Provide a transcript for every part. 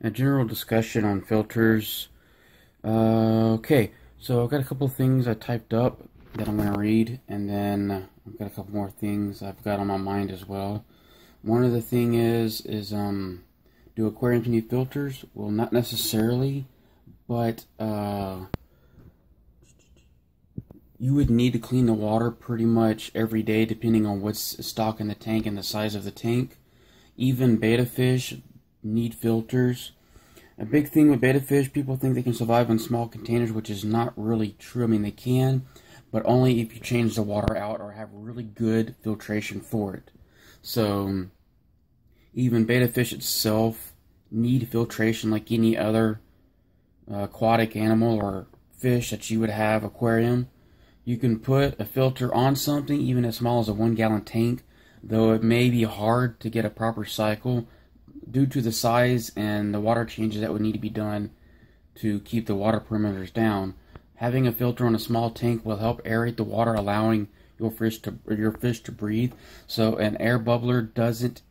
A general discussion on filters. Okay, so I've got a couple of things I typed up that I'm going to read, and then I've got a couple more things I've got on my mind as well. One of the thing is do aquariums need filters? Well, not necessarily, but you would need to clean the water pretty much every day, depending on what's stock in the tank and the size of the tank. Even betta fish need filters. A big thing with betta fish, people think they can survive in small containers, which is not really true. I mean, they can, but only if you change the water out or have really good filtration for it. So, even betta fish itself need filtration like any other aquatic animal or fish that you would have aquarium. You can put a filter on something, even as small as a 1-gallon tank, though it may be hard to get a proper cycle due to the size and the water changes that would need to be done to keep the water parameters down. Having a filter on a small tank will help aerate the water, allowing your fish to breathe. So an air bubbler doesn't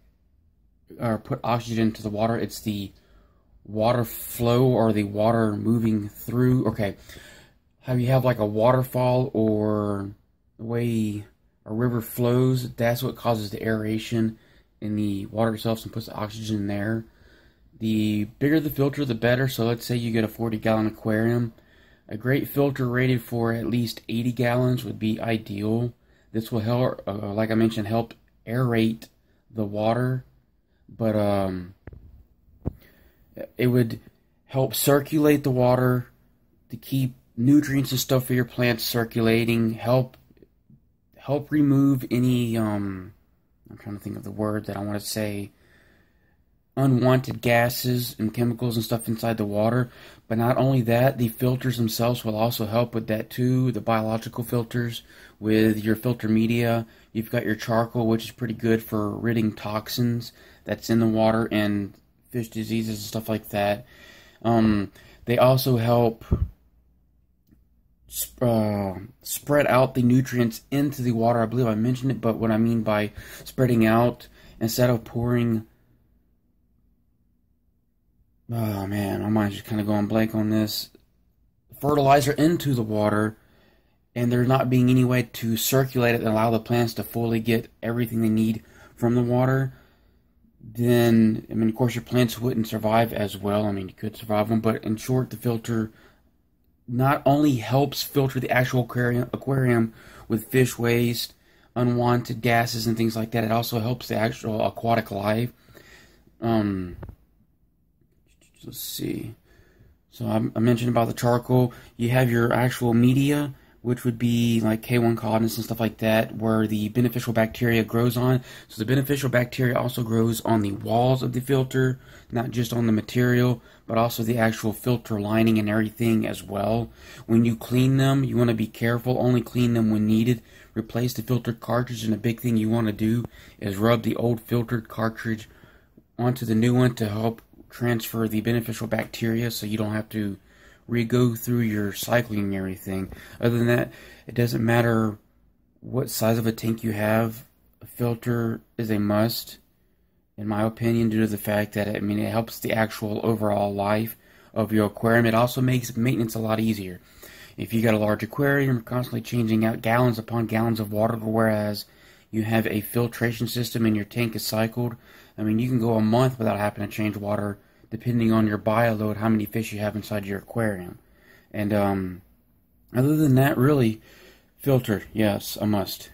put oxygen into the water. It's the water flow or the water moving through. Okay, how you have like a waterfall or the way a river flows, that's what causes the aeration in the water itself and puts the oxygen in there. The bigger the filter, the better. So let's say you get a 40-gallon aquarium. A great filter rated for at least 80 gallons would be ideal. This will help, like I mentioned, help aerate the water, but it would help circulate the water to keep nutrients and stuff for your plants circulating, help remove any I'm trying to think of the word that I want to say, unwanted gases and chemicals and stuff inside the water. But not only that, the filters themselves will also help with that too. The biological filters with your filter media. You've got your charcoal, which is pretty good for ridding toxins that's in the water and fish diseases and stuff like that. They also help spread out the nutrients into the water. I believe I mentioned it, but what I mean by spreading out, instead of pouring, oh man, my mind's just kind of going blank on this, fertilizer into the water, and there not being any way to circulate it and allow the plants to fully get everything they need from the water, then, I mean, of course your plants wouldn't survive as well. I mean, you could survive them, but in short, the filter not only helps filter the actual aquarium with fish waste, unwanted gases, and things like that, it also helps the actual aquatic life. Let's see. So I mentioned about the charcoal. You have your actual media, which would be like K1 colonies and stuff like that, where the beneficial bacteria grows on. So the beneficial bacteria also grows on the walls of the filter, not just on the material, but also the actual filter lining and everything as well. When you clean them, you want to be careful. Only clean them when needed. Replace the filter cartridge, and a big thing you want to do is rub the old filtered cartridge onto the new one to help transfer the beneficial bacteria, so you don't have to re-go through your cycling and everything. Other than that, it doesn't matter what size of a tank you have. A filter is a must, in my opinion, due to the fact that, I mean, it helps the actual overall life of your aquarium. It also makes maintenance a lot easier. If you got a large aquarium, you're constantly changing out gallons upon gallons of water, whereas you have a filtration system and your tank is cycled, I mean, you can go a month without having to change water, depending on your bio load, how many fish you have inside your aquarium. And other than that, really, filter, yes, a must.